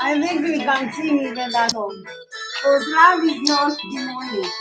I think we can sing even at home. Because love is not demonic.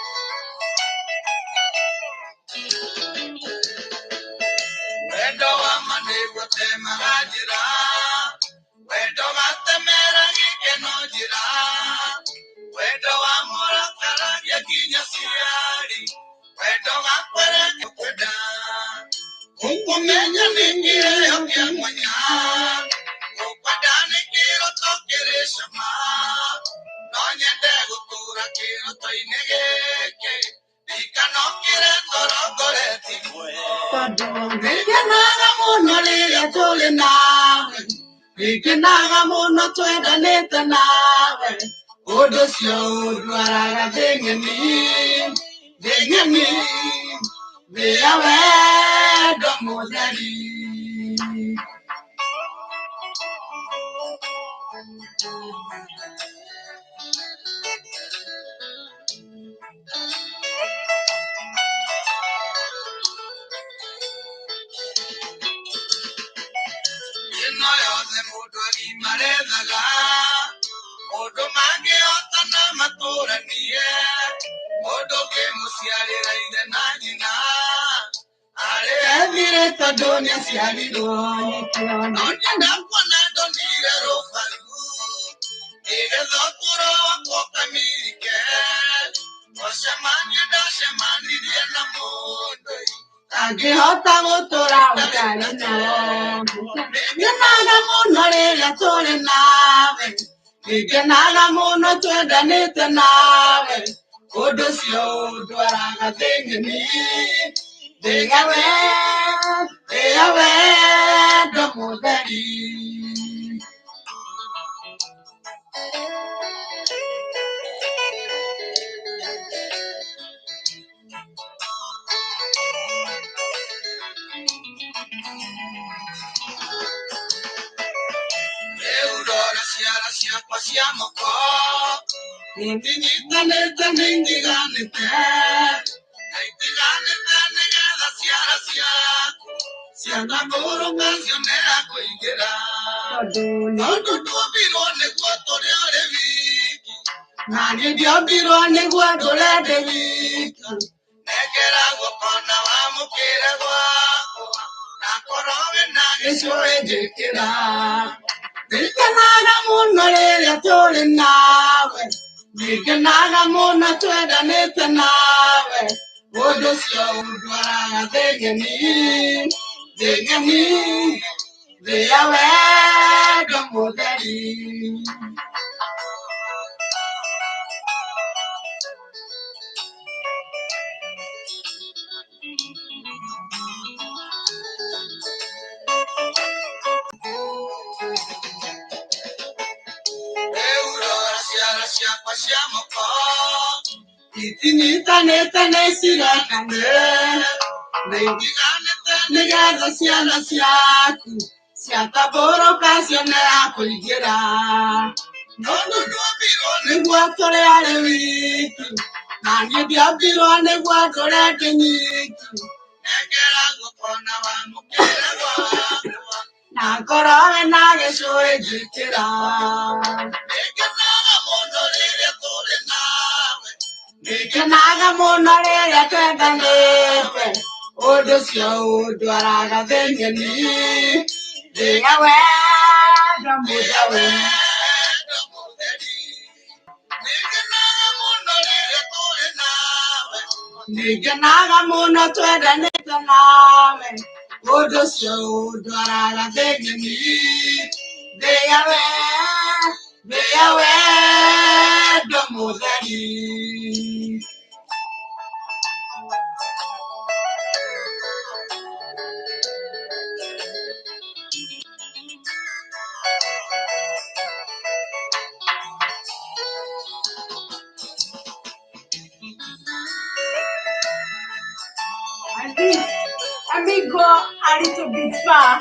let me go a little bit far.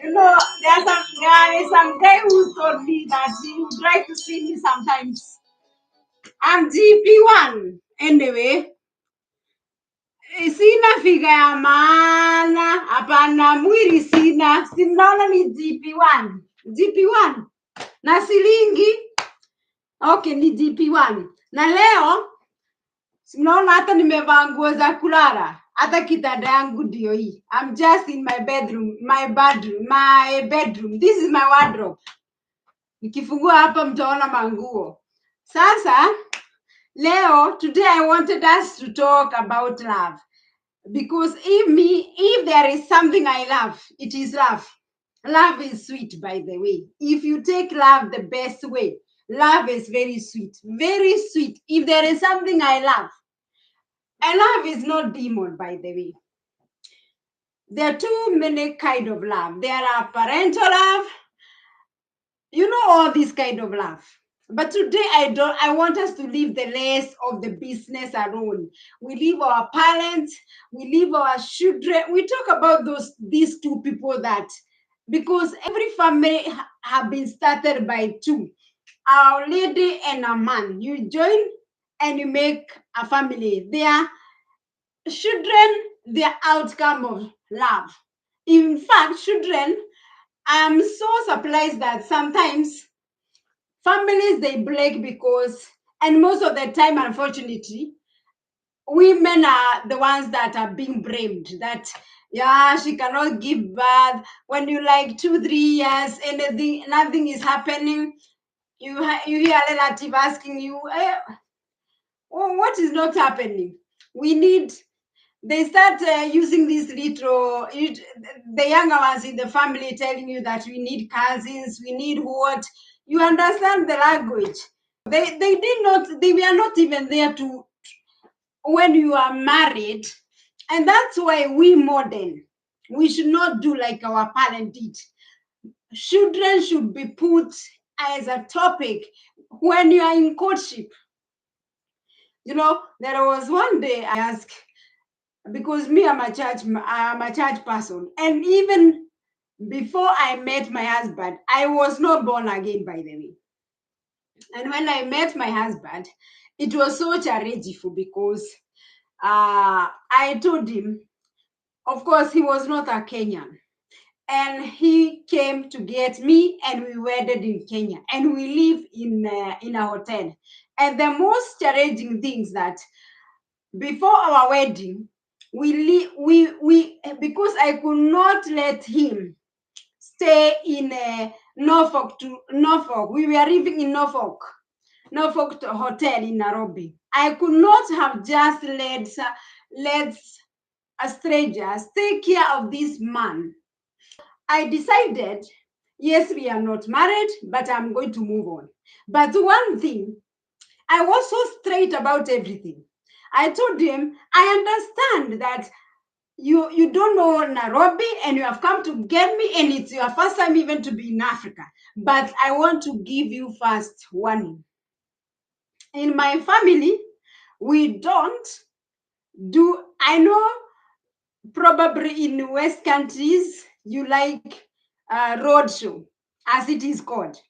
You know, there's some guy who told me that he would like to see me sometimes. I'm GP1. Anyway, sina figa ya maana, hapana, mwili sina. Sinaona ni GP1. GP1. Na silingi. Okay, ni GP1. Na leo, sinaona hata nimevaa nguo za kulala. Hata kitanda yangu ndio hii. I'm just in my bedroom. My bedroom. This is my wardrobe. Nikifungua hapa mtaona manguo. Sasa, leo, today I wanted us to talk about love. Because if there is something I love, it is love. Love is sweet, by the way. If you take love the best way, love is very sweet. Very sweet. If there is something I love, and love is not demon, by the way. There are too many kind of love. There are parental love. You know all this kind of love. But today I want us to leave the rest of the business alone. We leave our parents, we leave our children. We talk about these two people that, because every family have been started by two, a lady and a man. You join and you make a family. Their children, the outcome of love. In fact, children, I'm so surprised that sometimes families they break because, and most of the time, unfortunately, women are the ones that are being blamed. That yeah, she cannot give birth. When you like 2-3 years, nothing is happening. You hear a relative asking you, oh, what is not happening? We need. They start using this little, the younger ones in the family telling you that we need cousins, we need what. You understand the language. They were not even there to when you are married. And that's why we modern, we should not do like our parent did. Children should be put as a topic when you are in courtship. You know, there was one day I asked, because me, I'm a church person. And even before I met my husband, I was not born again, by the way. And when I met my husband, it was so challenging because I told him, of course, he was not a Kenyan. And he came to get me, and we wedded in Kenya. And we live in a hotel. And the most challenging things that before our wedding, we because I could not let him stay in Norfolk to Norfolk. We were living in Norfolk Hotel in Nairobi. I could not have just let a stranger take care of this man. I decided, yes, we are not married, but I'm going to move on. But one thing, I was so straight about everything. I told him, I understand that you don't know Nairobi and you have come to get me, and it's your first time even to be in Africa. But I want to give you first warning. In my family, we don't do, I know probably in West countries, you like roadshow, as it is called.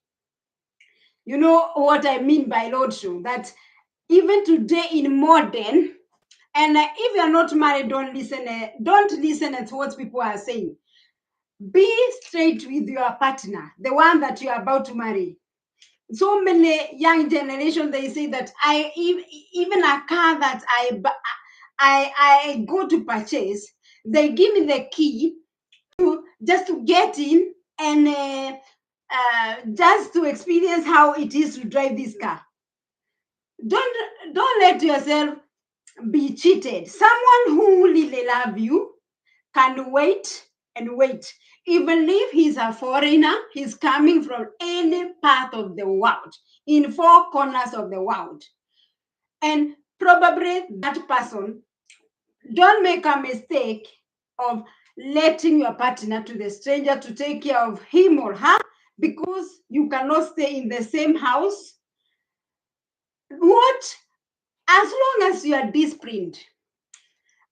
You know what I mean by roadshow? That even today in modern, and if you're not married, don't listen to what people are saying. Be straight with your partner, the one that you're about to marry. So many young generation, they say that even a car that I go to purchase, they give me the key just to get in and just to experience how it is to drive this car. Don't let yourself be cheated. Someone who really love you can wait and wait. Even if he's a foreigner, he's coming from any part of the world, in 4 corners of the world. And probably that person, don't make a mistake of letting your partner to the stranger to take care of him or her, because you cannot stay in the same house. What? As long as you are disciplined.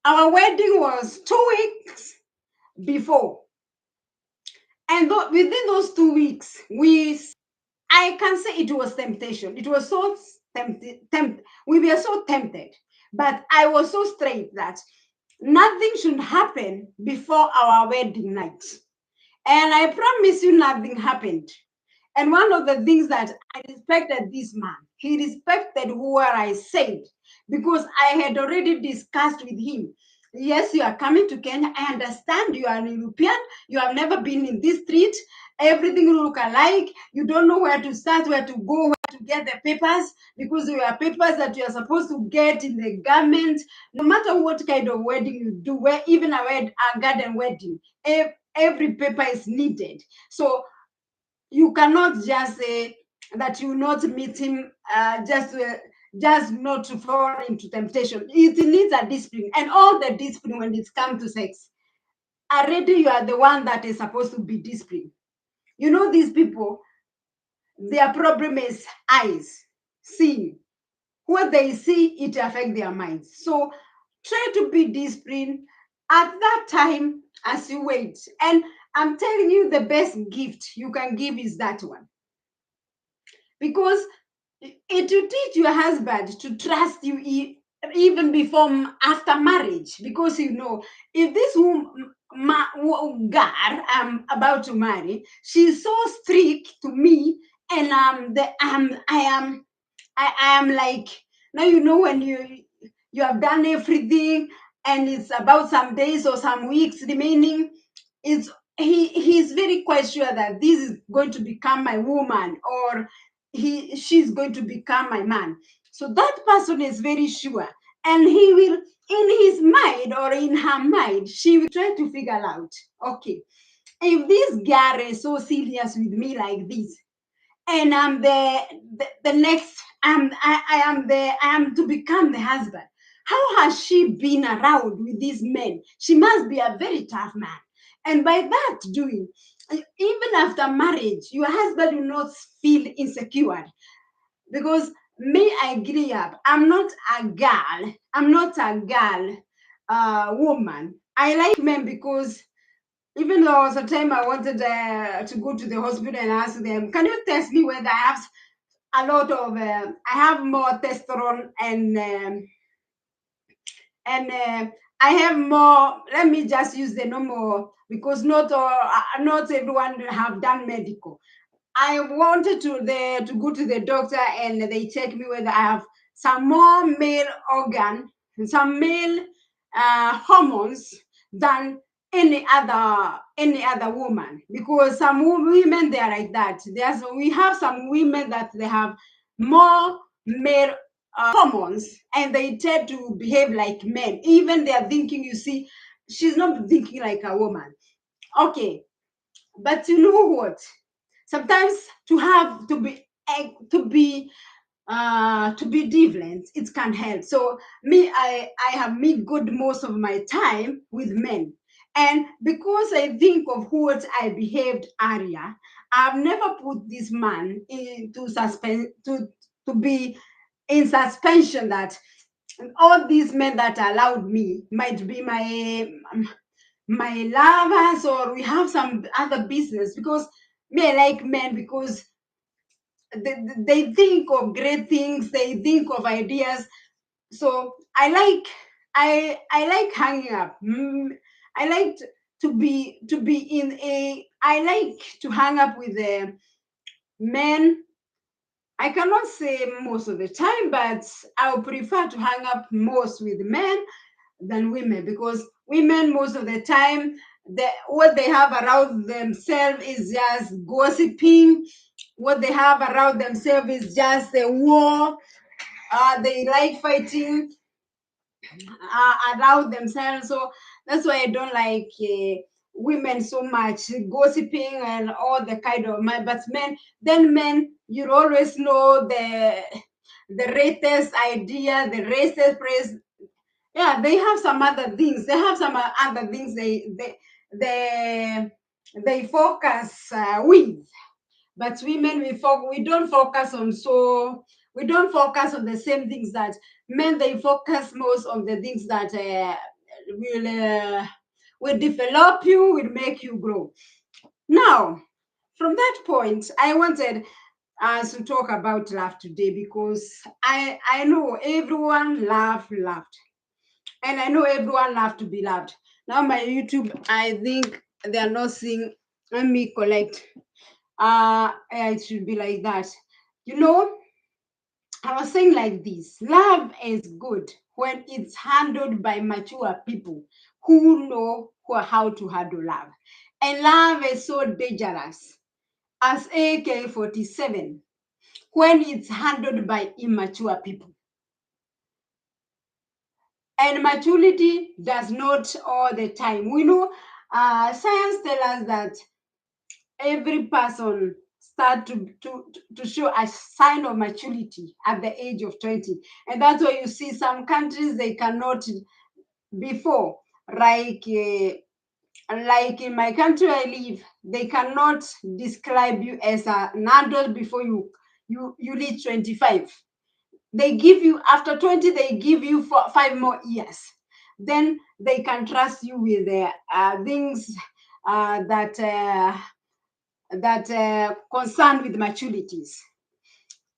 Our wedding was 2 weeks. before. And within those 2 weeks, I can say it was temptation. It was so we were so tempted. But I was so straight that nothing should happen before our wedding night. And I promise you, nothing happened. And one of the things that I respected this man, he respected what I said because I had already discussed with him. Yes, you are coming to Kenya. I understand you are an European. You have never been in this street. Everything look alike. You don't know where to start, where to go, where to get the papers because there are papers that you are supposed to get in the government. No matter what kind of wedding you do, where even a garden wedding, every paper is needed. So you cannot just say that you not meet him just not to fall into temptation. It needs a discipline, and all the discipline when it comes to sex. Already you are the one that is supposed to be disciplined. You know, these people, their problem is eyes, seeing. What they see, it affects their minds. So try to be disciplined at that time as you wait. And I'm telling you, the best gift you can give is that one. Because it will teach your husband to trust you even before after marriage. Because you know, if this girl I'm about to marry, she's so strict to me, and I am like, now you know when you have done everything and it's about some days or some weeks remaining, it's he's very quite sure that this is going to become my woman, or she's going to become my man. So that person is very sure, and he will, in his mind or in her mind, she will try to figure out, okay, if this girl is so serious with me like this, and I'm the next, I am to become the husband. How has she been around with these men? She must be a very tough man. And by that doing, even after marriage, your husband will not feel insecure. Because me, I grew up, I'm not a girl, woman. I like men because even though was a time I wanted to go to the hospital and ask them, can you test me whether I have a lot of, I have more testosterone and I have more. Let me just use the normal because not everyone have done medical. I wanted to go to the doctor and they check me whether I have some more male organ, some male hormones than any other woman, because some women, they are like that. We have some women that they have more male hormones and they tend to behave like men. Even they are thinking, you see, she's not thinking like a woman. Okay, but you know what? Sometimes to be different, it can help. So me, I have made good most of my time with men, and because I think of what I behaved earlier, I've never put this man into suspense to be in suspension that all these men that allowed me might be my lovers, or we have some other business. Because me, I like men because they think of great things, they think of ideas. So I like hanging up. I like to be in a I like to hang up with the men. I cannot say most of the time, but I would prefer to hang up most with men than women, because women most of the time, what they have around themselves is just gossiping. What they have around themselves is just a war. They like fighting around themselves. So that's why I don't like women so much, gossiping and all the kind of men. But men, you always know the latest idea, the latest praise. Yeah, they have some other things. They have some other things they they focus with. But women, we don't focus on, so we don't focus on the same things that men. They focus most on the things that will develop you, will make you grow. Now, from that point, I wanted us to talk about love today because I know everyone loved, and I know everyone loves to be loved. Now my YouTube, I think they are not seeing. Let me collect. It should be like that. You know, I was saying like this: love is good when it's handled by mature people who know how to handle love, and love is so dangerous as AK-47 when it's handled by immature people. And maturity does not all the time. We know science tells us that every person start to show a sign of maturity at the age of 20. And that's why you see some countries they cannot before, like in my country I live, they cannot describe you as an adult before you reach 25. They give you after 20, they give you 5 more years. Then they can trust you with things that concern with maturities.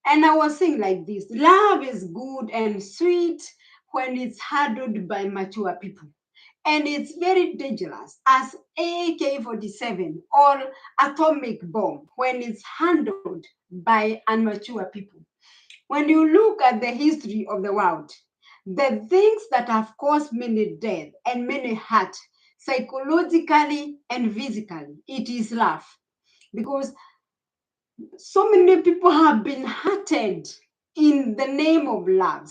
And I was saying like this: love is good and sweet when it's handled by mature people. And it's very dangerous as AK-47 or atomic bomb when it's handled by immature people. When you look at the history of the world, the things that have caused many death and many hurt psychologically and physically, it is love. Because so many people have been hurted in the name of love.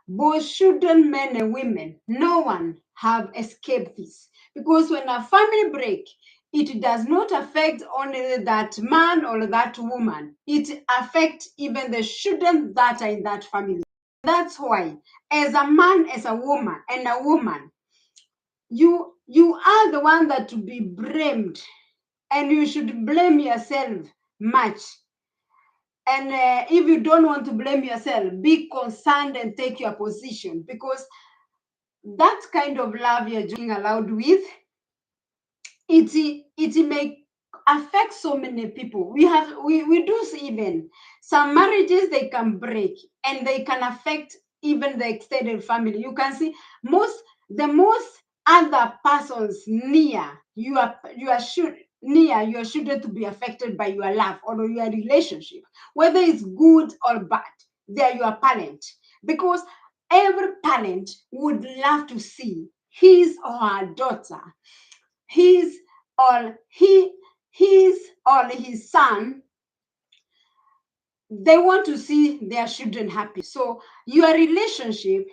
Both children, men and women, no one have escaped this. Because when a family break, it does not affect only that man or that woman. It affects even the children that are in that family. That's why, as a man, as a woman, and a woman, you are the one that to be blamed, and you should blame yourself much. And if you don't want to blame yourself, be concerned and take your position, because that kind of love you're joking around with, it may affect so many people. We do see even some marriages they can break and they can affect even the extended family. You can see the most other persons near you are sure to be affected by your love or your relationship, whether it's good or bad. They're your parent, because every parent would love to see his or her daughter, his or his son, they want to see their children happy. So your relationship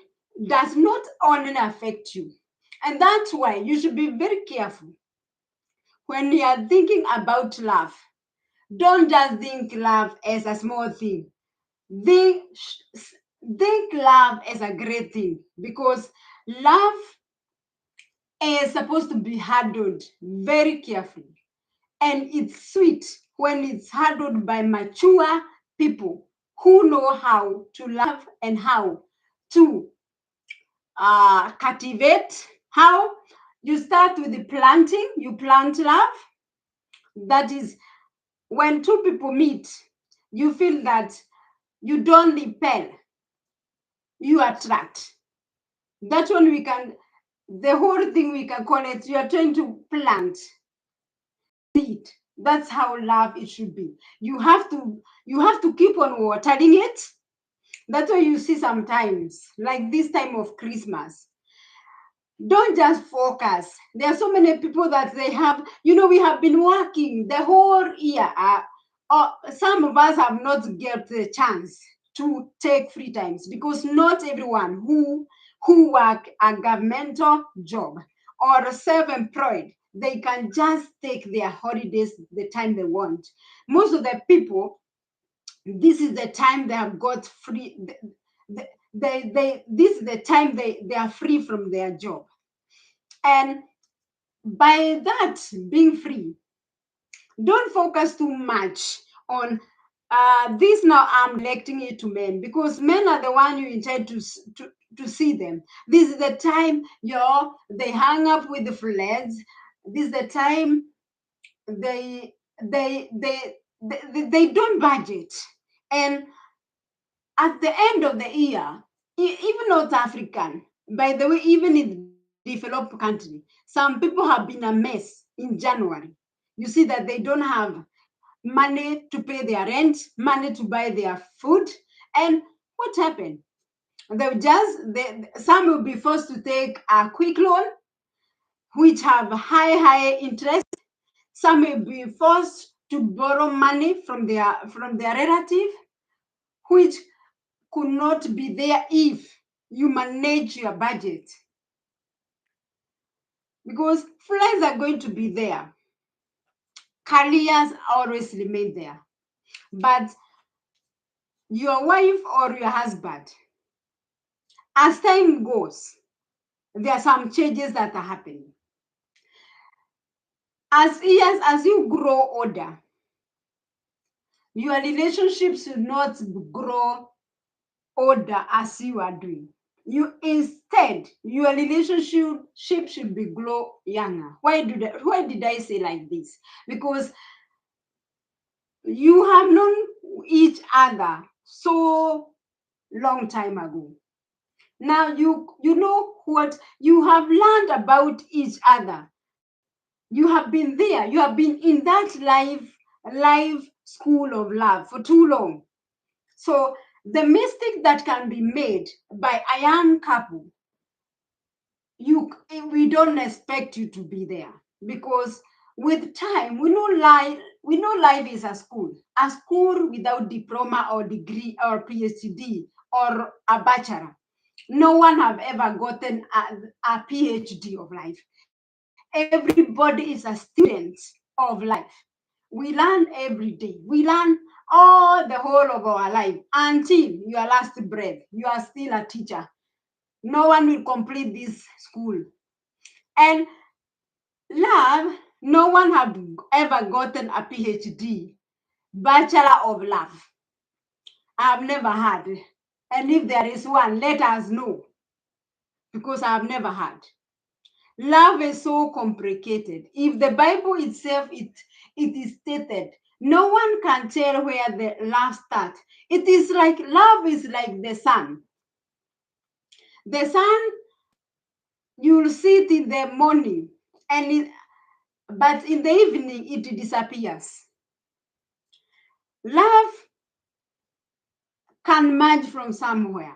does not only affect you. And that's why you should be very careful when you are thinking about love. Don't just think love as a small thing. Think love as a great thing, because love is supposed to be handled very carefully. And it's sweet when it's handled by mature people who know how to love and how to cultivate. How you start with the planting, you plant love. That is, when two people meet, you feel that you don't repel, you attract. That's when the whole thing we can call it, you are trying to plant seed. That's how love it should be. You have to keep on watering it. That's why you see sometimes, like this time of Christmas, don't just focus. There are so many people that they have, we have been working the whole year. Some of us have not get the chance to take free times, because not everyone who work a governmental job or self-employed, they can just take their holidays the time they want. Most of the people, this is the time they have got free. This is the time they are free from their job. And by that being free, don't focus too much on this now I'm electing it to men, because men are the one you intend to see them. This is the time they hang up with the flags. This is the time they they they they don't budget. And at the end of the year, even North African, by the way, even in developed country, some people have been a mess in January. You see that they don't have money to pay their rent, money to buy their food. And what happened? Some will be forced to take a quick loan, which have high interest. Some will be forced to borrow money from their relative, which could not be there if you manage your budget. Because flags are going to be there. Careers always remain there. But your wife or your husband, as time goes, there are some changes that are happening. As you grow older, your relationship should not grow older as you are doing. Instead, your relationship should be grow younger. Why did I say like this? Because you have known each other so long time ago. Now you know what you have learned about each other. You have been there. You have been in that live school of love for too long. So the mistake that can be made by a young couple, we don't expect you to be there, because with time we know life is a school without diploma or degree or PhD or a bachelor. No one have ever gotten a PhD of life. Everybody is a student of life. We learn every day. We learn all the whole of our life until your last breath. You are still a teacher. No one will complete this school. And love, no one have ever gotten a PhD, Bachelor of Love. I have never had. And if there is one, let us know, because I have never had. Love is so complicated. If the Bible itself, it is stated, no one can tell where the love starts. It is like love is like the sun. The sun, you'll see it in the morning, but in the evening it disappears. Love can merge from somewhere,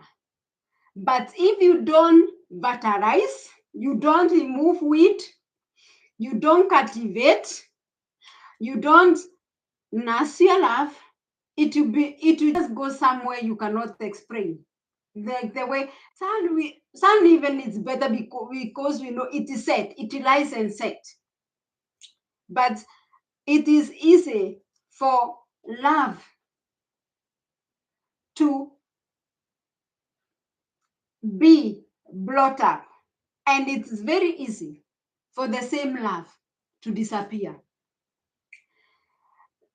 but if you don't fertilize, you don't remove weed, you don't cultivate, you don't nurture love, it will just go somewhere you cannot explain. Like the way sun even is better because we know it is set, it lies and set. But it is easy for love to be brought up, and it's very easy for the same love to disappear.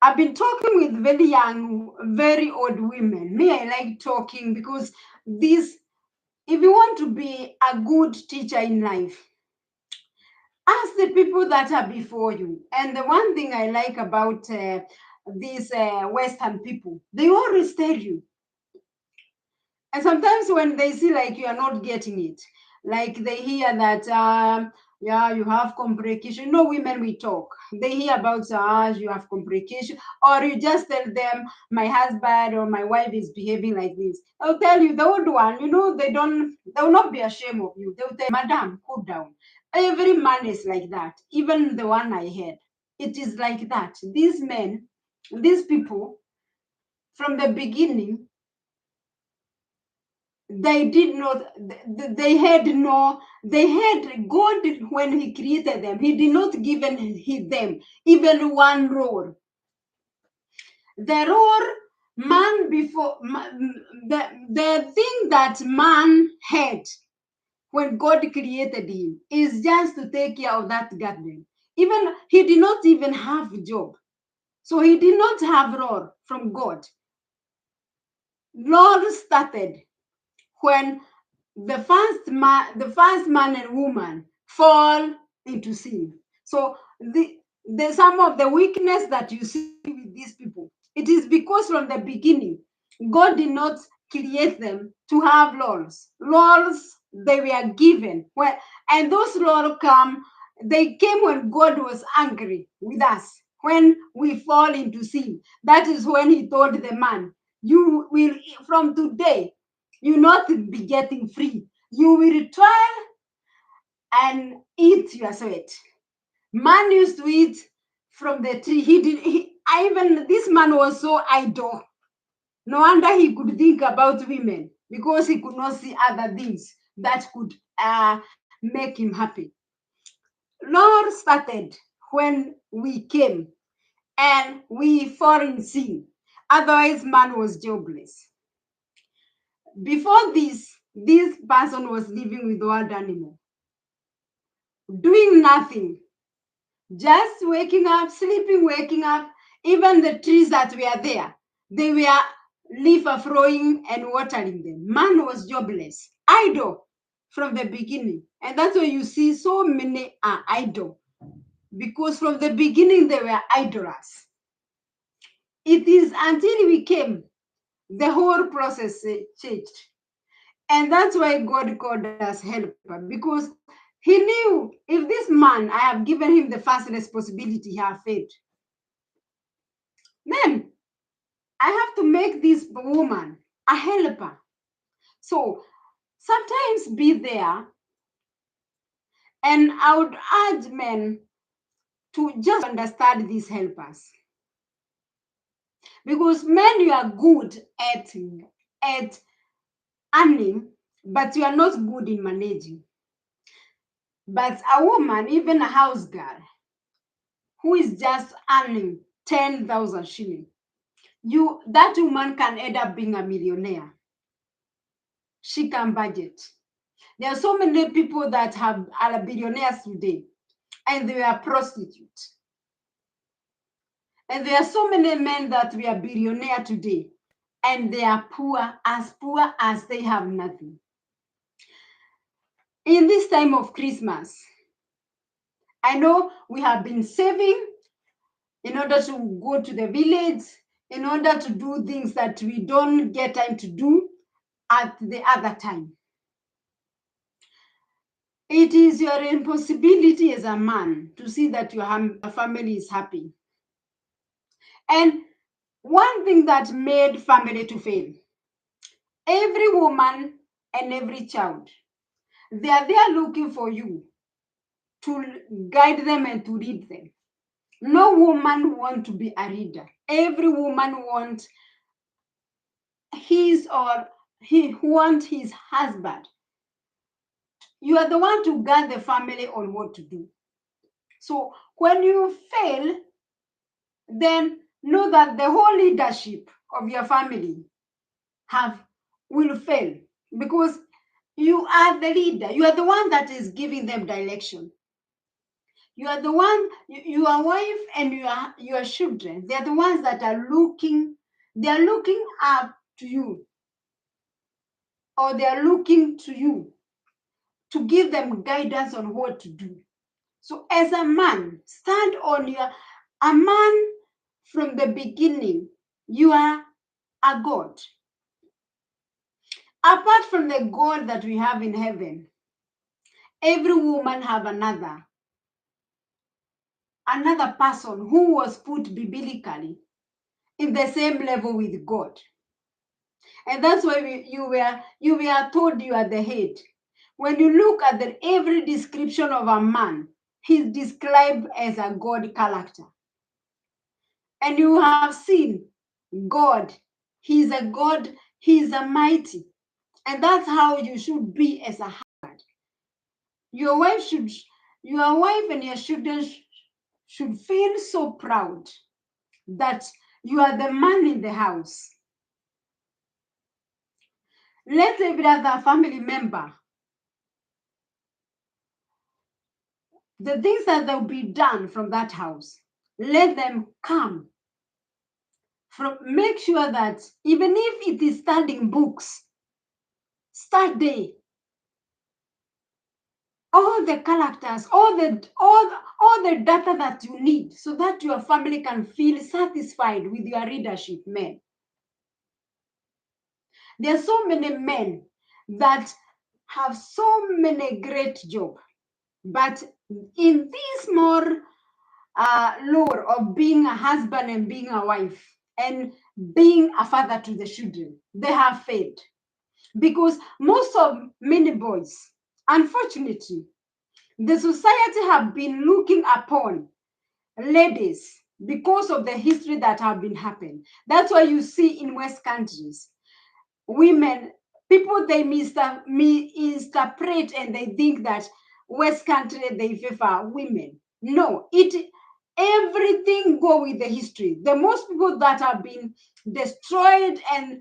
I've been talking with very young, very old women. Me, I like talking because if you want to be a good teacher in life, ask the people that are before you. And the one thing I like about these Western people, they always tell you. And sometimes when they see like you are not getting it, like they hear that, yeah, you have complication. No, women, we talk. They hear about, you have complication. Or you just tell them, my husband or my wife is behaving like this. They'll tell you, the old one, they'll not be ashamed of you. They'll tell, madam, cool down. Every man is like that. Even the one I had. It is like that. These men, these people, from the beginning, they did not, they had God when he created them, he did not give them even one role. The role man before, the thing that man had when God created him is just to take care of that garden. Even he did not even have a job. So he did not have law from God. Law started when the first man and woman fall into sin. So the some of the weakness that you see with these people, it is because from the beginning God did not create them to have laws. Laws they were given when, and those laws they came when God was angry with us. When we fall into sin, that is when he told the man, you will from today you not be getting free. You will toil and eat your sweat. Man used to eat from the tree. Even this man was so idle. No wonder he could think about women because he could not see other things that could make him happy. Lord started when we came and we fall in sin. Otherwise, man was jobless. Before this person was living with wild animal, doing nothing, just waking up, sleeping, waking up. Even the trees that were there, they were leaf flowing and watering them. Man was jobless, idle from the beginning. And that's why you see so many are idle, because from the beginning they were idlers. It is until we came, the whole process changed. And that's why God called us helper, because he knew if this man, I have given him the first responsibility, he have failed, then I have to make this woman a helper. So sometimes be there, and I would urge men to just understand these helpers. Because men, you are good at earning, but you are not good in managing. But a woman, even a house girl, who is just earning 10,000 shillings, that woman can end up being a millionaire. She can budget. There are so many people that are billionaires today, and they are prostitutes. And there are so many men that we are billionaire today, and they are poor as they have nothing. In this time of Christmas, I know we have been saving in order to go to the village, in order to do things that we don't get time to do at the other time. It is your responsibility as a man to see that your family is happy. And one thing that made family to fail, every woman and every child, they are there looking for you to guide them and to lead them. No woman wants to be a leader. Every woman wants his husband. You are the one to guide the family on what to do. So when you fail, then know that the whole leadership of your family will fail, because you are the leader. You are the one that is giving them direction. You are the one, your wife and your children, they are the ones that are looking up to you, or they are looking to you to give them guidance on what to do. So as a man, stand on a man from the beginning, you are a God. Apart from the God that we have in heaven, every woman have another person who was put biblically in the same level with God. And that's why you were told you are the head. When you look at every description of a man, he's described as a God character. And you have seen God. He's a God, he's a mighty. And that's how you should be as a husband. Your wife and your children should feel so proud that you are the man in the house. Let every other family member, the things that will be done from that house, let them come make sure that even if it is studying books, start there. All the characters, all the data that you need so that your family can feel satisfied with your leadership, men. There are so many men that have so many great jobs, but in this more lore of being a husband and being a wife and being a father to the children, they have failed. Because most of many boys, unfortunately, the society have been looking upon ladies because of the history that have been happening. That's why you see in West countries, women, people they misinterpret and they think that West country they favor women. No, everything go with the history. The most people that have been destroyed and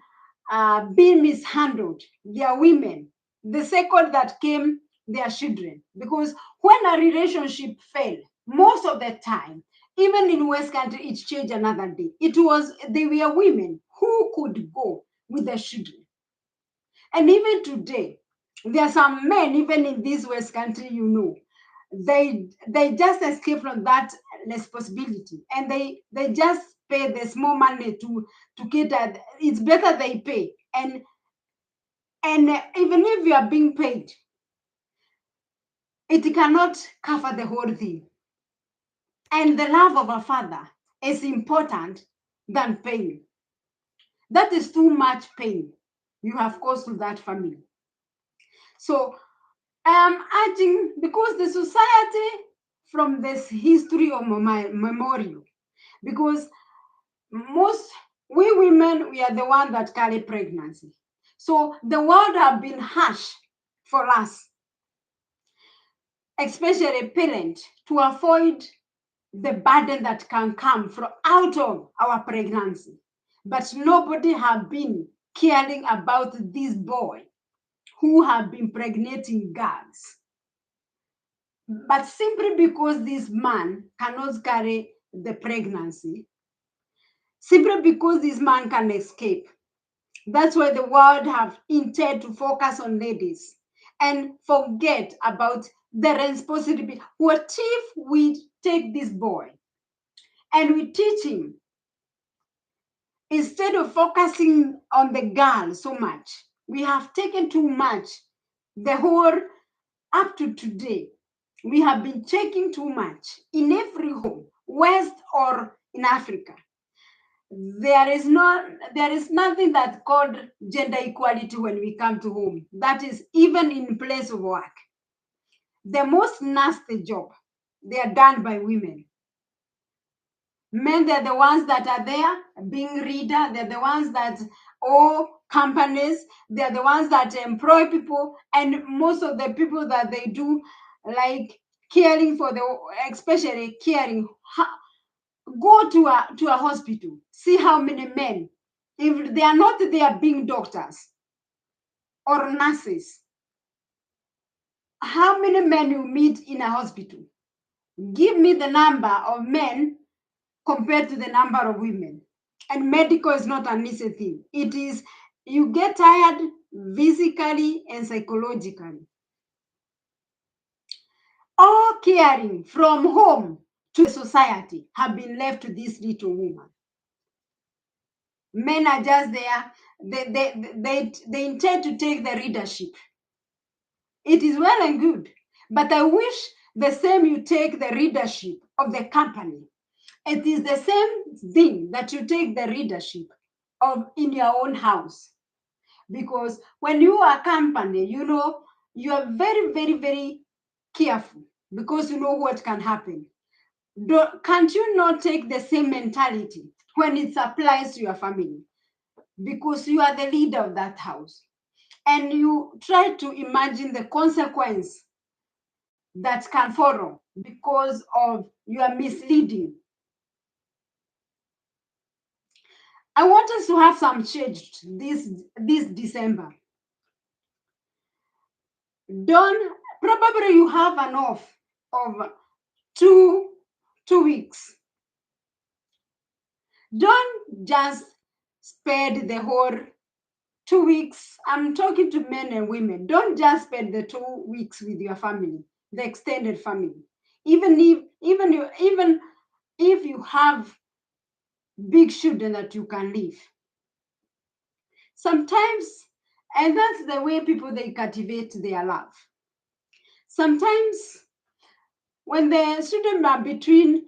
been mishandled, they are women. The second that came, they are children. Because when a relationship failed, most of the time, even in West country, it changed another day. They were women who could go with the children. And even today, there are some men, even in this West country, they just escape from that responsibility, and they just pay the small money to cater. It's better they pay, and even if you are being paid, it cannot cover the whole thing. And the love of a father is important than pain. That is too much pain you have caused to that family. So I'm urging, because the society from this history of memorial, because we women, we are the one that carry pregnancy. So the world have been harsh for us, especially parents, to avoid the burden that can come from out of our pregnancy. But nobody have been caring about this boy who have been impregnating girls. But simply because this man cannot carry the pregnancy, simply because this man can escape, that's why the world have intended to focus on ladies and forget about the responsibility. What if we take this boy and we teach him, instead of focusing on the girl so much? We have taken too much. The whole, up to today, we have been taking too much in every home, West or in Africa. There is nothing that's called gender equality when we come to home. That is even in place of work. The most nasty job, they are done by women. Men, they're the ones that are there being reader. They're the ones that own companies. They're the ones that employ people. And most of the people that they do, like caring for especially caring, go to a hospital, see how many men, if they are not there being doctors or nurses, how many men you meet in a hospital? Give me the number of men compared to the number of women. And medical is not an easy thing. It is, you get tired physically and psychologically. All caring from home to society have been left to this little woman. Men are just there. They intend to take the leadership. It is well and good, but I wish the same you take the leadership of the company. It is the same thing that you take the leadership of in your own house. Because when you are a company, you are very, very, very careful, because you know what can happen. Can't you not take the same mentality when it applies to your family? Because you are the leader of that house. And you try to imagine the consequence that can follow because of your misleading. I want us to have some change this December. Probably you have an off of two weeks. Don't just spend the whole 2 weeks. I'm talking to men and women. Don't just spend the 2 weeks with your family, the extended family. Even if you have big children that you can leave. Sometimes, and that's the way people they cultivate their love. Sometimes when the children are between,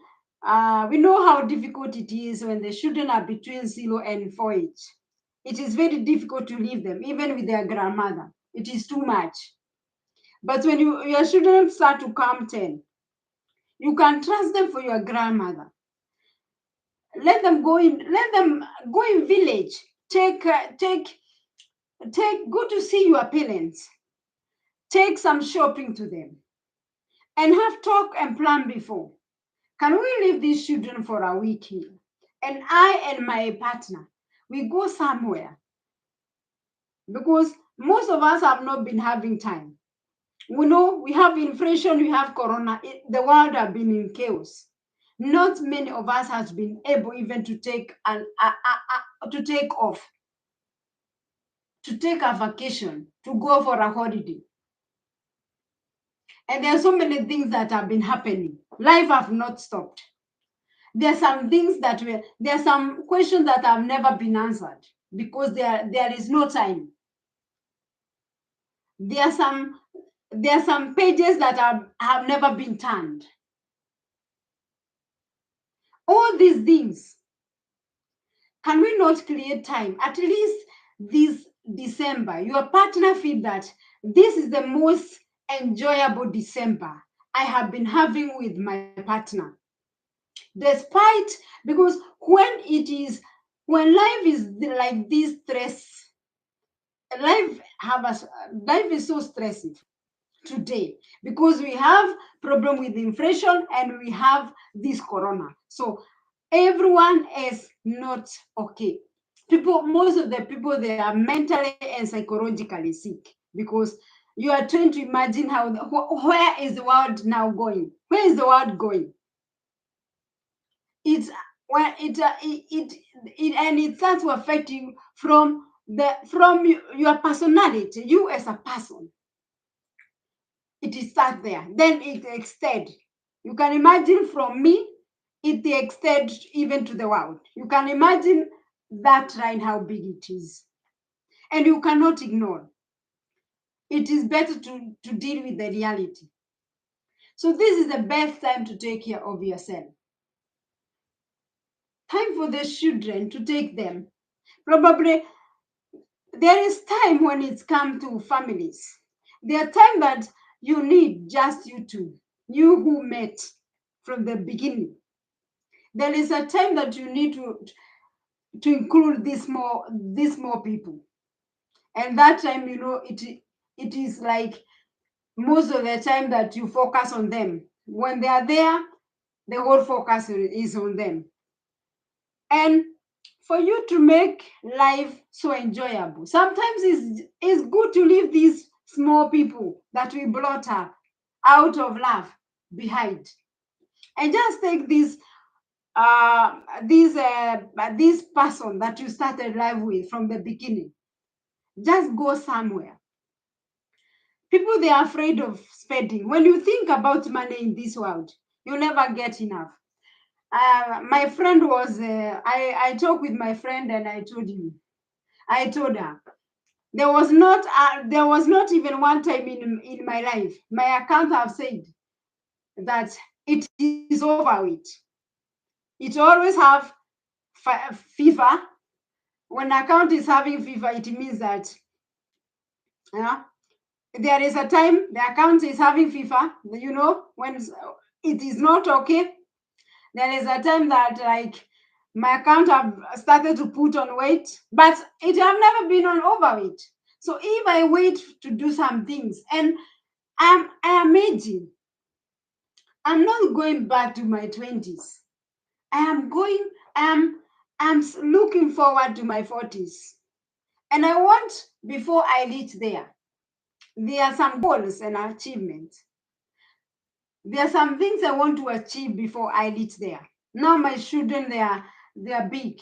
we know how difficult it is when the children are between 0 and 4 age. It is very difficult to leave them, even with their grandmother. It is too much. But when your children start to come 10, you can trust them for your grandmother. Let them go in village. Go to see your parents. Take some shopping to them. And have talk and plan before. Can we leave these children for a week here? And I and my partner, we go somewhere. Because most of us have not been having time. We know we have inflation, we have corona. The world has been in chaos. Not many of us has been able even to take off, to take a vacation, to go for a holiday. And there are so many things that have been happening. Life have not stopped. There are some things there are some questions that have never been answered because there is no time. There are some pages that have never been turned. All these things, can we not create time? At least this December, your partner feel that this is the most enjoyable December I have been having with my partner. Despite, because when life is like this stress, life is so stressful today because we have problem with inflation and we have this corona. So everyone is not okay. Most of the people, they are mentally and psychologically sick because you are trying to imagine where is the world now going? Where is the world going? It's when it starts to affect you from your personality, you as a person. It starts there, then it extends. You can imagine from me, it extends even to the world. You can imagine that right how big it is, and you cannot ignore. It is better to deal with the reality. So this is the best time to take care of yourself. Time for the children to take them. Probably there is time when it's come to families. There are time that you need just you two, you who met from the beginning. There is a time that you need to include these more people, and that time, it is like most of the time that you focus on them. When they are there, the whole focus is on them. And for you to make life so enjoyable, sometimes it's good to leave these small people that we brought up out of love behind, and just take this person that you started life with from the beginning. Just go somewhere. People, they are afraid of spending. When you think about money in this world, you never get enough. My friend was, I talked with my friend and I told her, there was not even one time in my life, my account have said that it is overweight. It always have fever. When account is having fever, it means that there is a time the account is having fever, when it is not okay. There is a time that, like, my account have started to put on weight, but it have never been on overweight. So if I wait to do some things and I am aging, I'm not going back to my 20s. I'm looking forward to my 40s. And I want, before I reach there are some goals and achievements. There are some things I want to achieve before I reach there. Now my children, they are big.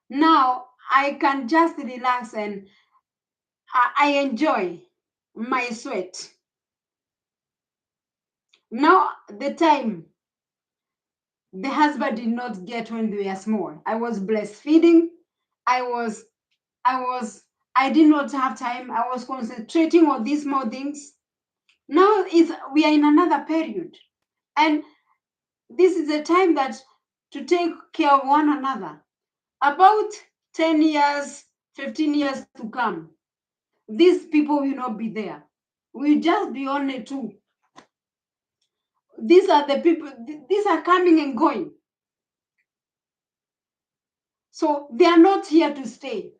Now I can just relax and I enjoy my sweat. Now the time the husband did not get when they were small. I was breastfeeding. I did not have time. I was concentrating on these small things. Now we are in another period. And this is a time that to take care of one another. About 10 years, 15 years to come, these people will not be there. We'll just be only two. These are the people, these are coming and going. So they are not here to stay.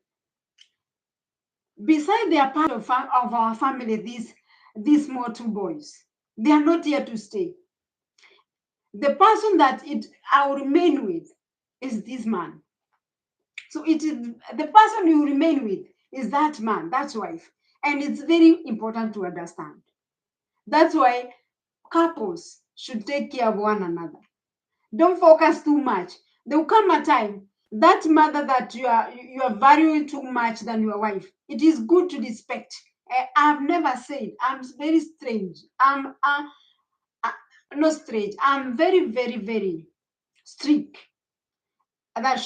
Besides, they are part of our family, these small two boys. They are not here to stay. The person that I'll remain with is this man. So it is the person you remain with is that man, that wife. And it's very important to understand. That's why couples should take care of one another. Don't focus too much. There will come a time that mother that you are valuing too much than your wife. It is good to respect. I've never said I'm very strange. I'm not strange. I'm very, very, very strict. That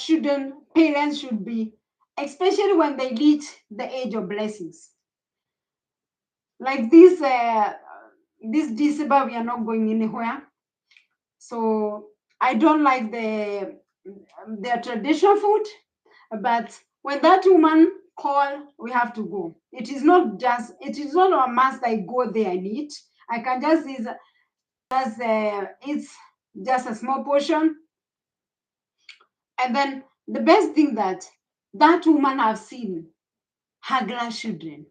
parents should be, especially when they reach the age of blessings. Like this December, we are not going anywhere. So I don't like their traditional food, but when that woman call, we have to go. It is not a must I go there and eat. I can just it's just a small portion. And then the best thing that woman have seen her grandchildren.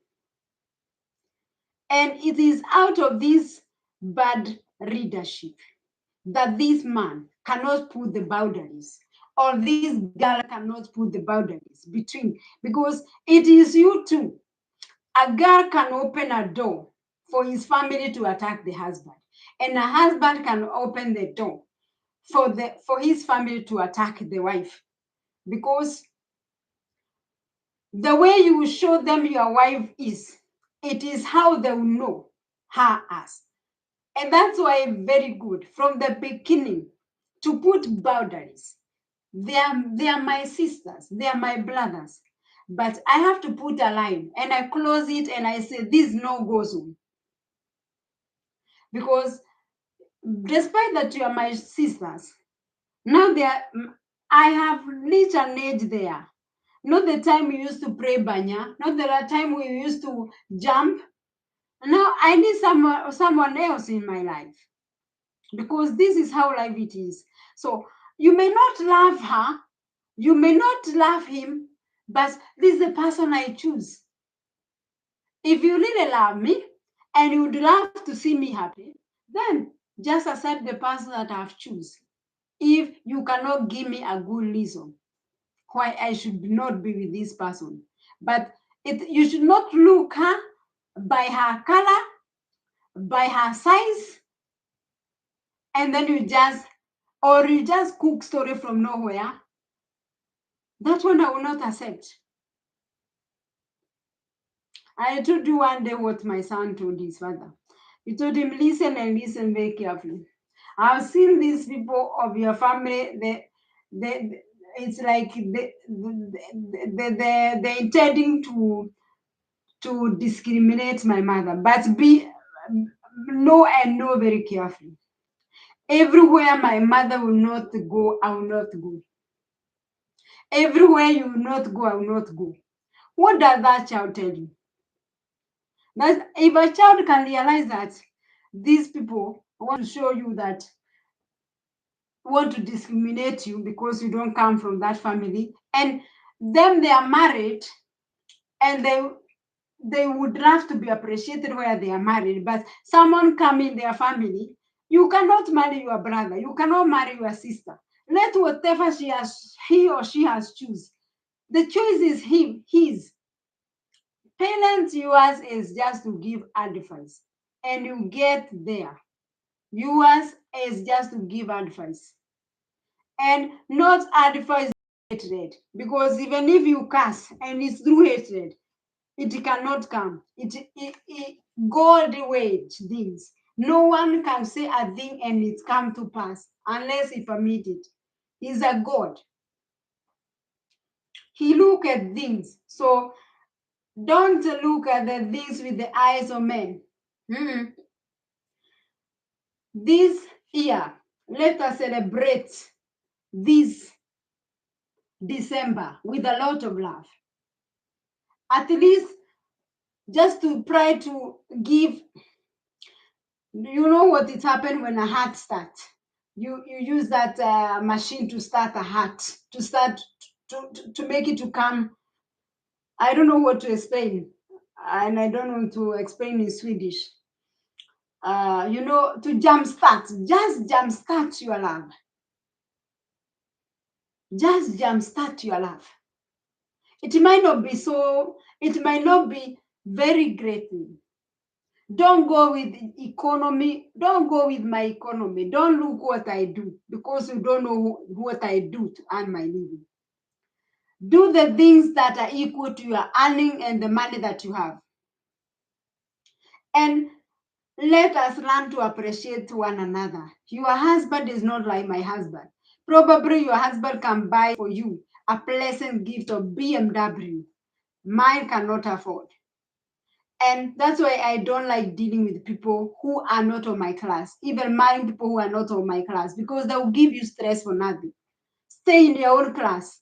And it is out of this bad leadership that this man cannot put the boundaries, or this girl cannot put the boundaries between, because it is you too. A girl can open a door for his family to attack the husband, and a husband can open the door for his family to attack the wife, because the way you show them your wife is, it is how they will know her as. And that's why very good from the beginning to put boundaries. They are my sisters, they are my brothers, but I have to put a line and I close it and I say this no goes on. Because despite that you are my sisters, now I have reached an age there. Not the time we used to pray banya, not the time we used to jump. Now I need someone else in my life, because this is how life it is. So you may not love her, you may not love him, but this is the person I choose. If you really love me and you would love to see me happy, then just accept the person that I've chosen. If you cannot give me a good reason why I should not be with this person, but you should not look her by her color, by her size, and then you just cook story from nowhere. That one I will not accept. I told you one day what my son told his father. He told him, listen and listen very carefully. I've seen these people of your family, it's like they're intending to discriminate my mother, but know and know very carefully. Everywhere my mother will not go, I will not go. Everywhere you will not go, I will not go. What does that child tell you? That if a child can realize that these people want to show you that want to discriminate you because you don't come from that family, and then they are married and they would love to be appreciated where they are married, but someone come in their family, you cannot marry your brother, you cannot marry your sister. Let whatever he or she has choose. The choice is his. Parents, yours is just to give advice, and you get there. Yours is just to give advice. and not advise hatred, because even if you curse and it's through hatred, it cannot come. It God wage things. No one can say a thing and it come to pass unless he permit it. He's a God. He look at things. So don't look at the things with the eyes of men. Mm. This year, let us celebrate this December with a lot of love. At least just to try to give, you know what it happened when a heart starts. You use that machine to start a heart, to start to make it to come. I don't know what to explain, and I don't want to explain in Swedish. To jumpstart, just jumpstart your love. Just jumpstart your love. It might not be very great. Don't go with economy. Don't go with my economy. Don't look what I do, because you don't know what I do to earn my living. Do the things that are equal to your earning and the money that you have. And let us learn to appreciate one another. Your husband is not like my husband. Probably your husband can buy for you a pleasant gift of BMW. Mine cannot afford. And that's why I don't like dealing with people who are not of my class, even marrying people who are not of my class, because they will give you stress for nothing. Stay in your own class.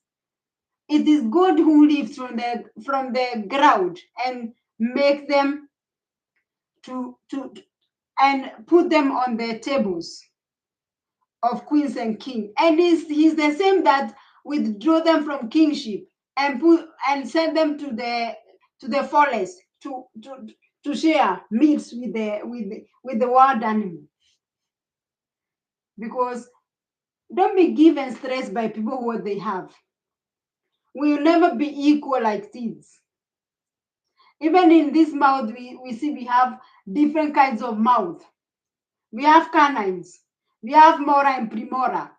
It is God who lifts from the ground and make them to and put them on the tables of queens and kings. And he's the same that withdraw them from kingship and send them to the forest to share meats with the wild animal. Because don't be given stress by people what they have. We will never be equal like thieves. Even in this mouth, we see we have different kinds of mouth. We have canines. We have mora and premora.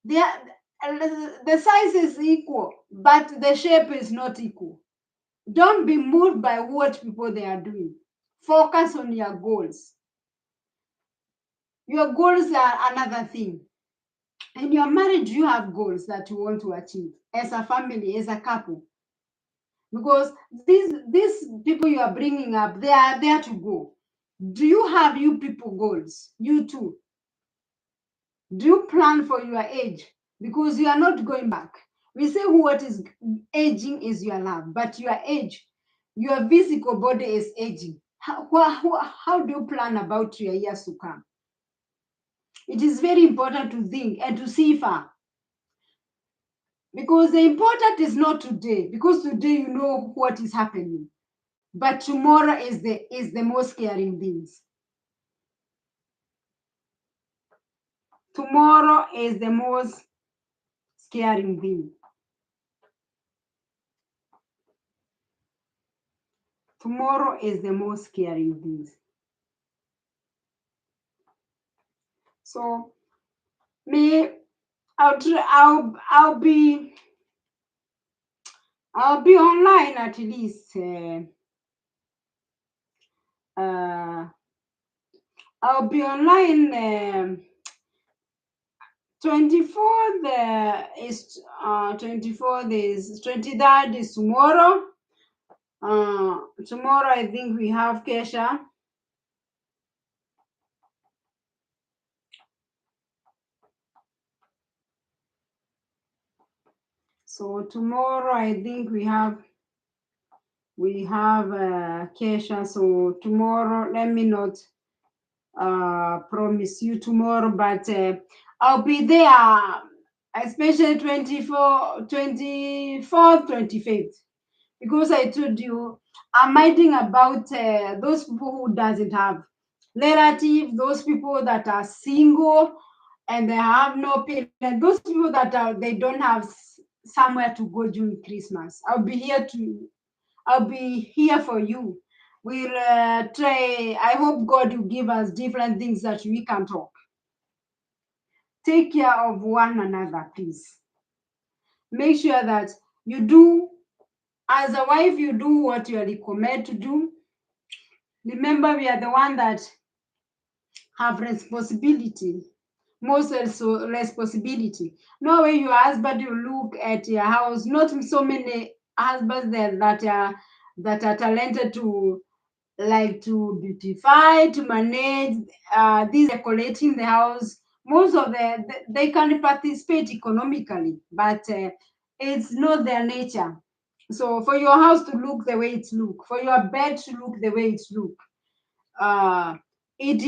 The size is equal, but the shape is not equal. Don't be moved by what people they are doing. Focus on your goals. Your goals are another thing. In your marriage, you have goals that you want to achieve as a family, as a couple. Because these people you are bringing up, they are there to go. Do you have you people goals? You too. Do you plan for your age? Because you are not going back. We say what is aging is your love, but your age, your physical body is aging. How do you plan about your years to come? It is very important to think and to see far. Because the important is not today, because today you know what is happening. But tomorrow is the most scaring things. Tomorrow is the most scaring thing. Tomorrow is the most scaring thing. So me, I'll be online at least. I'll be online. 24th is 24th is 23rd is tomorrow. Tomorrow I think we have Kesha. So tomorrow I think we have Kesha. So tomorrow, let me not promise you tomorrow, but I'll be there, especially 24th, 25th, because I told you I'm minding about those people who doesn't have relative, those people that are single and they have no parent, those people that they don't have somewhere to go during Christmas. I'll be here for you. We'll try. I hope God will give us different things that we can talk. take care of one another, please. Make sure that you do, as a wife, you do what you are required to do. Remember, we are the one that have responsibility, most responsibility. No way your husband will look at your house. Not so many husbands there that are talented to beautify, to manage this decorating the house. Most of they can participate economically, but it's not their nature. So for your house to look the way it look, for your bed to look the way it look, it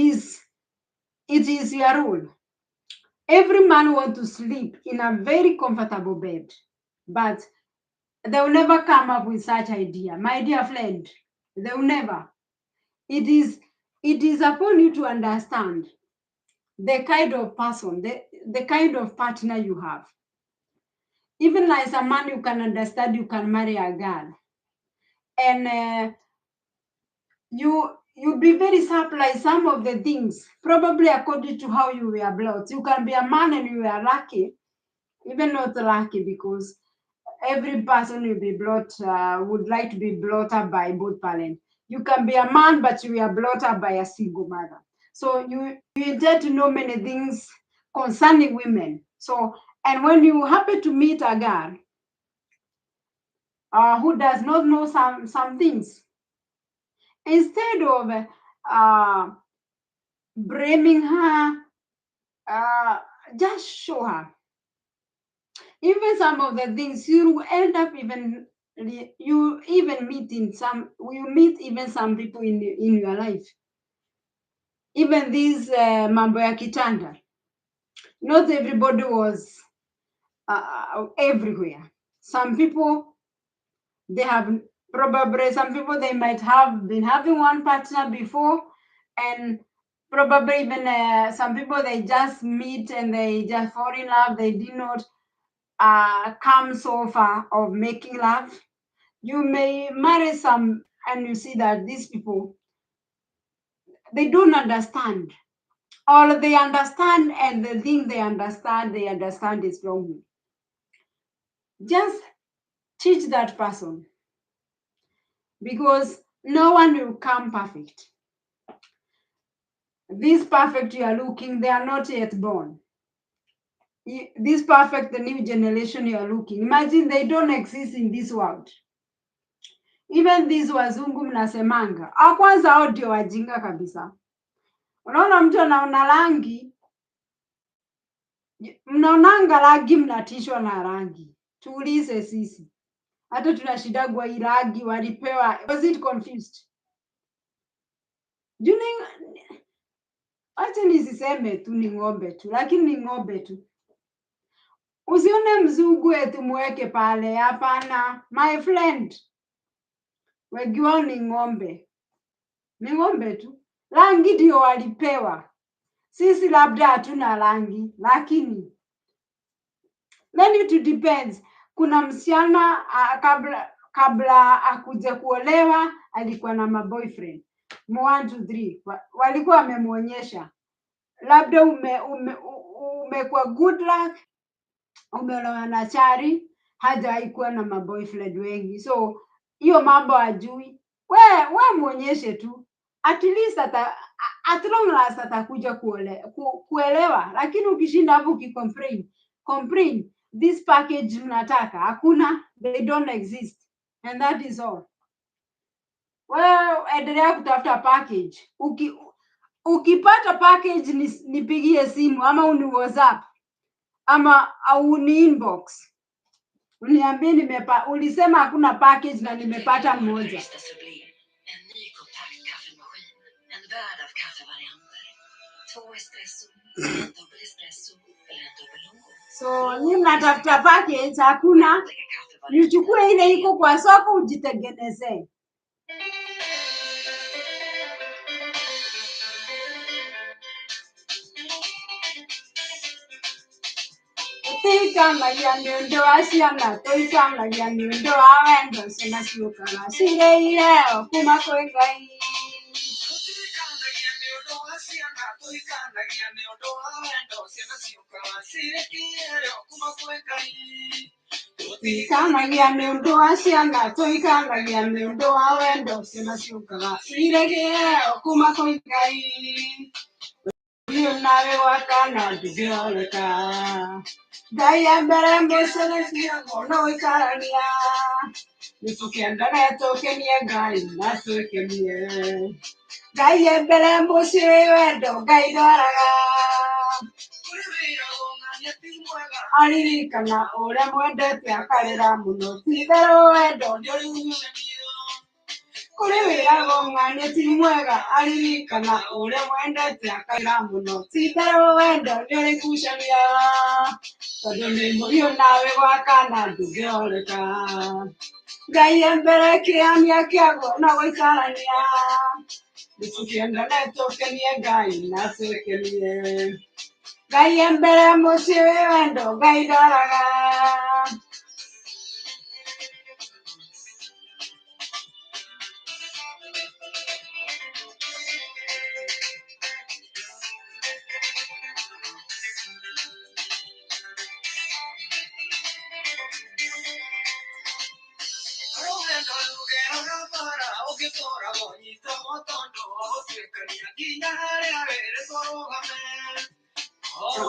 is your role. Every man wants to sleep in a very comfortable bed, but they will never come up with such idea. My dear friend, they will never. It is upon you to understand the kind of person, the kind of partner you have. Even as a man, you can understand you can marry a girl. And you'll be very surprised some of the things, probably according to how you were brought. You can be a man and you are lucky, even not lucky, because every person will be brought, would like to be brought up by both parents. You can be a man, but you are brought up by a single mother. So you get to know many things concerning women. So, and when you happen to meet a girl who does not know some things, instead of blaming her, just show her. Even some of the things you end up you meet even some people in your life. Even these mambo ya kitanda, not everybody was everywhere. Some people, they have probably, some people they might have been having one partner before, and probably even some people they just meet and they just fall in love. They did not come so far of making love. You may marry some and you see that these people, they don't understand, or they understand and the thing they understand is wrong. Just teach that person, because no one will come perfect. This perfect you are looking, they are not yet born. This perfect, the new generation you are looking, imagine they don't exist in this world. Even these wazungu mnasemanga, kwanza hao ndio wajinga kabisa. Unaona mtu anaona rangi, mnaonanga rangi, mnatishwa na rangi. Tuulize sisi, hata tunashidagwa hii rangi walipewa. Was it confused? Acha nisiseme tu ni ng'ombe tu, lakini ni ng'ombe tu. Usione mzungu eti muweke pale, hapana. My friend, wengi wao ni ng'ombe. Ni ng'ombe tu. Rangi ndio walipewa. Sisi labda hatuna rangi, lakini then it depends. Kuna msichana kabla akuje kuolewa alikuwa na maboyfriend 1 2 3, walikuwa wamemuonyesha, labda umekuwa good luck, umeolewa na chari, hajawahi kuwa na maboyfriend wengi. So hiyo mambo hajui. We muonyeshe tu, at least at long last atakuja kuelewa. Lakini ukishinda hapo ukicomplain this package mnataka, hakuna, they don't exist, and that is all. Well, endelea kutafuta package. Ukipata package nipigie simu ama uni WhatsApp ama au ni inbox, uniambie ulisema hakuna package na nimepata mmoja. So ni mnatafuta package, hakuna, nichukue ile iko kwa soko ujitengenezee. Toikanga ya nyondo asiana, toikanga ya nyondo awendo sena siukana sireire kuma kwengai. Ikanagia miundo asianga to ikanagia miundo awendo sina shuka irege okuma koikai nawe wakana dubioleka daya berembo selefia no ikarania nisukienda neto kenia gai nasukemie daya berembo siwendo gai doraga aririkana uria mwendete akarira muno tithero wendo kuri wirago ng'ania ti mwega aririkana uria mwendete akarira muno tithero wendo nĩũrĩgucania tondũ nĩ mũhiũ nawe gwakana ndũngĩhoreka ngai embere kĩania kĩaguo na gũikarania nĩtũkĩenda netũkenie ngai na twĩkenie ngai embere mũciĩ wĩ wendo ngai ndoraga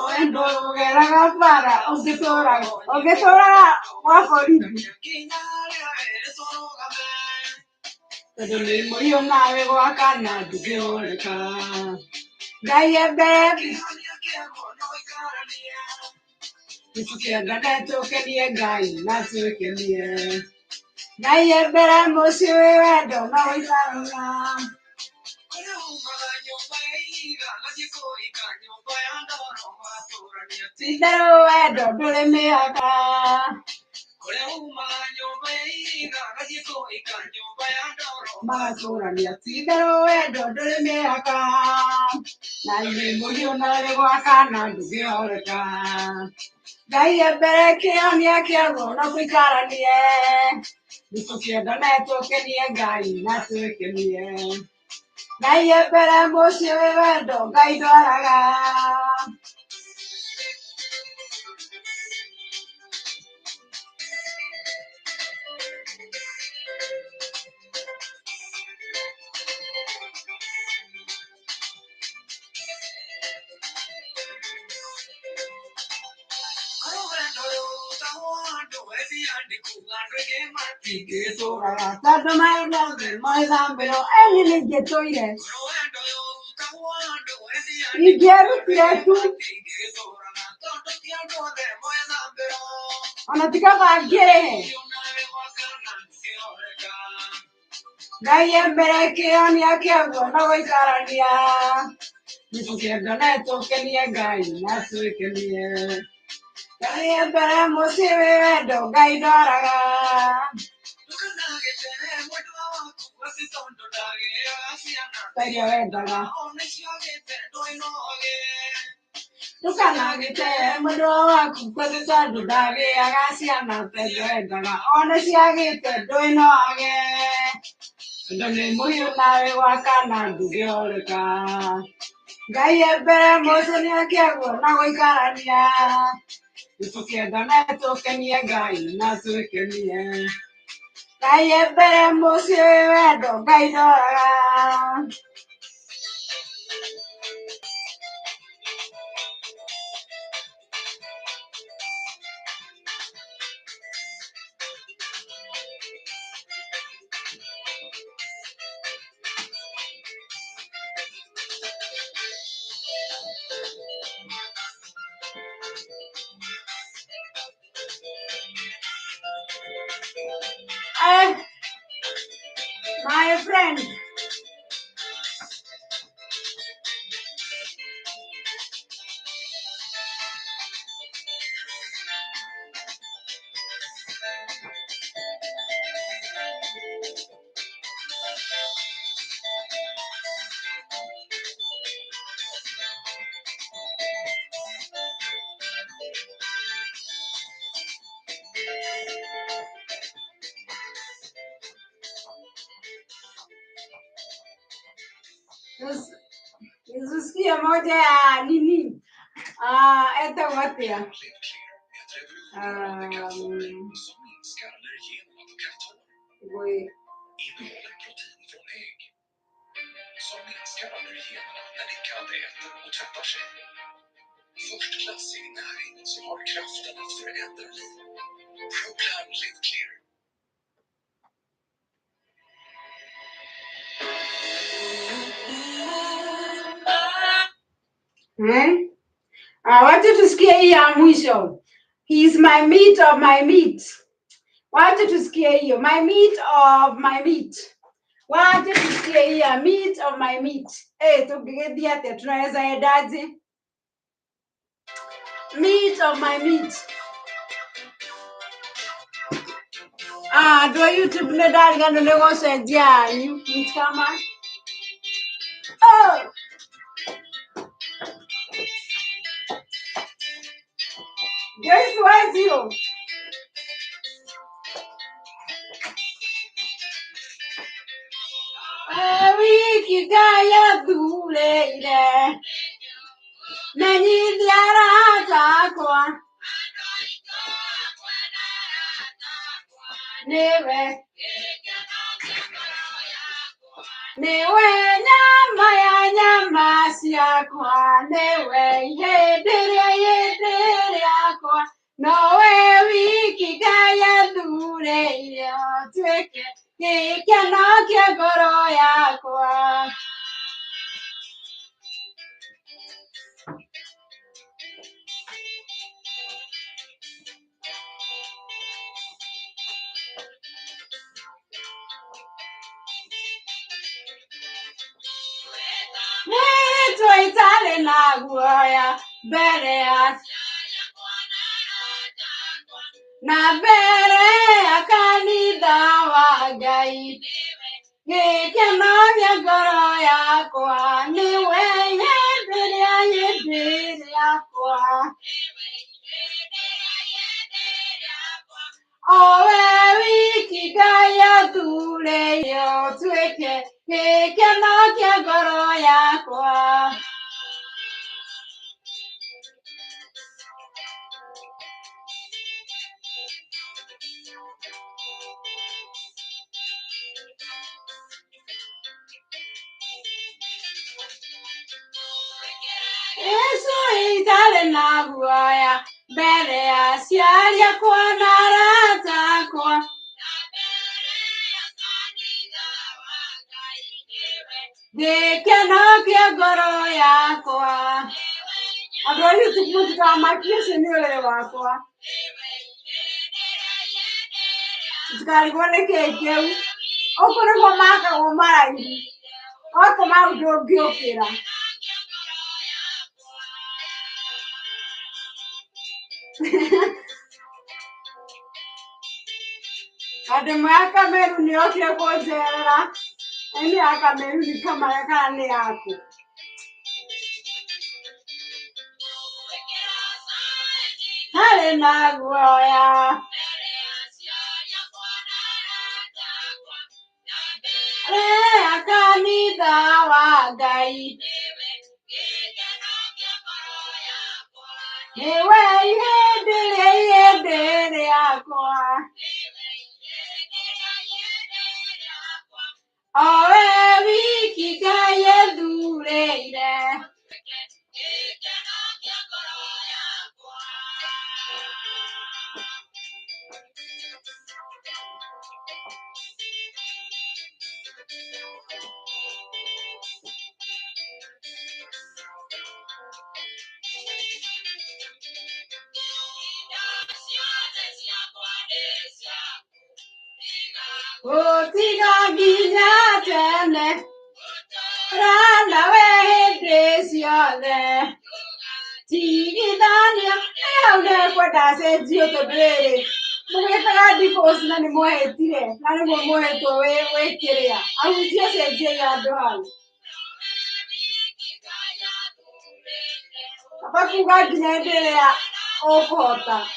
wendo rũgeraga bara ũngĩtũraga gwa borithi tondũ nĩ mũhiũ nawe gwakana ndũngĩhoreka ngai embere nĩtũkĩenda netũkenie ngai na twĩkenie ngai embere mũciĩ wĩ wendo na gũikarania tithero wendo ndũrĩ mĩhaka magatũrania tithero wendo ndũrĩ mĩhaka na nĩ mũhiũ nawe gwakana ndũngĩhoreka ngai embere kĩonia kĩaguo na tũikaranie nĩtũkĩenda netũkenie ngai na twĩkenie ngai embere mũciĩ wĩ wendo ngai ndoraga tondũ maũndũ maithambĩro eni nĩingĩtũire ingĩerutire tu ona tikaba ngĩrĩhe ngai embere kĩonia kĩaguo na gũikarania nĩtũkĩenda netũkenie ngai na twĩkenie ngai embere mũciĩ wĩ wendo ngai ndoraga Perio wendaga ndũkanagĩte mwendwa waku kwĩrĩ tondũ ndagĩaga ciana Perio wendaga ona ciagĩte ndũĩ no age tondũ nĩ mũhiũ nawe gwakana ndũngĩhoreka ngai embere mũciĩ kĩaguo na gũikarania nĩtũkĩenda netũkenie ngai na twĩkenie ngai embere mũciĩ wĩ wendo ngai ndoraga my friend Nisusikia moja ya nini? Eta wote ya. Wait. Som minskar allergenerna när din katt äter och tvättar sig. Förstklassig näring som har kraften att förändra liv. Proclam Live Clear. Wacha tusikie hii ya mwisho. He is my meat of my meat. Wacha tusikie hiyo. My meat of my meat. Wacha tusikie hii ya meat of my meat. Tukigedia te tunaweza endaje? Meat of my meat. Do YouTube ne dali gano ne wose dia you kama. Oh. Guess what you? Wiki gaya dule ide. Nani diara takwa. Newe. Newe nyama siakwa. Newe yedere akwa. Nowe wiki gaya dule ide. Tweke. Kikana kia goro yakwa. Wetu itale na guaya bereas na bere akanida wagai kikena vya goro yakwa niwe yedere yakwa owe wiki gaya dule yo tweke kikena vya goro yakwa. Eso itale na guaya bere asiaria kwa narata kwa de kena kia goro yakwa adwali tukuta makiese niole wakwa tukali gole kekeu okore kwa maka kwa mara hivi oko maudo giokera. Ademo ya Kameru ni oke kojera. Eni ya Kameru ni kama ya kane yako. Hale na guaya. Akanida wagai. Ewe yedere yakwa. Owe wiki kaya dureire. Otiga ginya tene. Rana we desiole. Tigi dania. Eone kwa dase dio to bere. Mwe para di pos na ni moe tire. Na ni moe to we kiria. Au dio se je ya doal. Apa kuga ginya dele ya opota.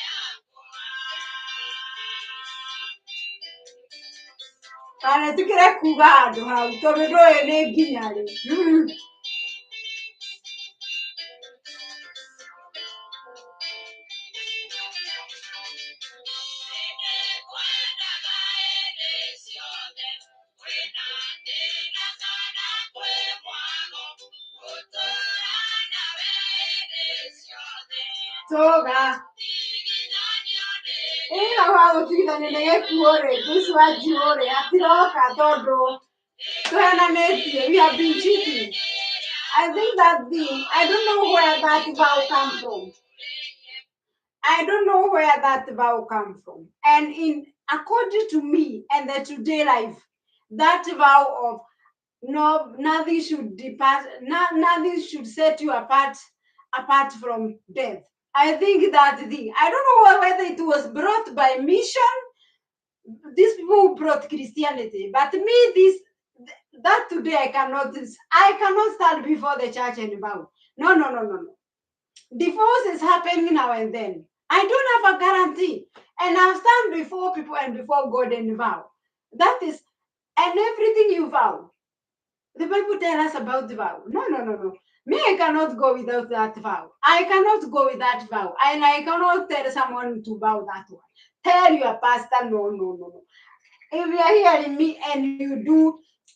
Ana tukira kuga do ha to be do ene ginya le. Soga. Ina wao tuita nene kuore, kuswaji ore, atiroka todo. So we have been cheating. I think that I don't know where that vow come from. I don't know where that vow come from. And in according to me and the today life, that vow of no, nothing should depart, nothing should set you apart from death. I think that thing. I don't know whether it was brought by mission, these people who brought Christianity, but me, that today I cannot stand before the church and vow. No, no, no, no, no. Divorce is happening now and then. I don't have a guarantee. And I've stand before people and before God and vow. That is, and everything you vow. The Bible tell us about the vow. No, no, no, no. Me, I cannot go without that vow. I cannot go with that vow. And I cannot tell someone to vow that one. Tell your pastor, no, no, no, no. If you are hearing me and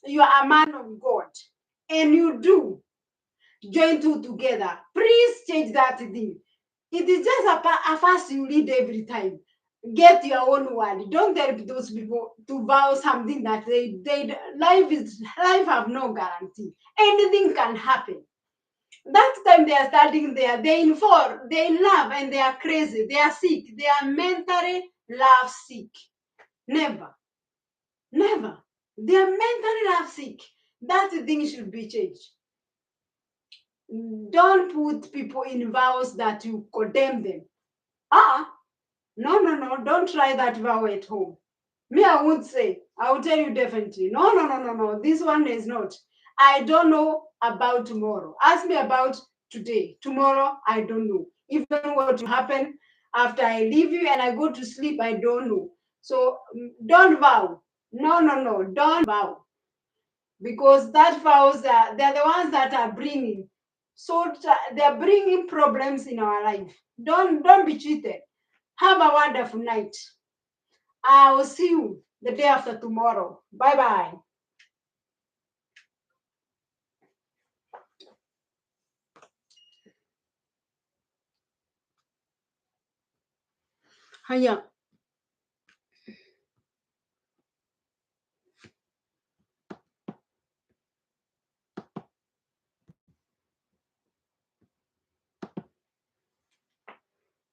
you are a man of God, and you do join two together, please change that thing. It is just a fast you read every time. Get your own word. Don't tell those people to vow something that life have no guarantee. Anything can happen. That time they are starting there, they in love and they are crazy, they are sick, they are mentally love sick. Never. Never. They are mentally love sick. That thing should be changed. Don't put people in vows that you condemn them. No, no, no. Don't try that vow at home. Me, I won't say. I will tell you definitely. No, no, no, no, no. This one is not. I don't know about tomorrow. Ask me about today. Tomorrow, I don't know. Even what will happen after I leave you and I go to sleep, I don't know. So don't vow. No, no, no. Don't vow. Because that vows they're the ones that are bringing. So they're bringing problems in our life. Don't be cheated. Have a wonderful night. I will see you the day after tomorrow. Bye bye. Haya.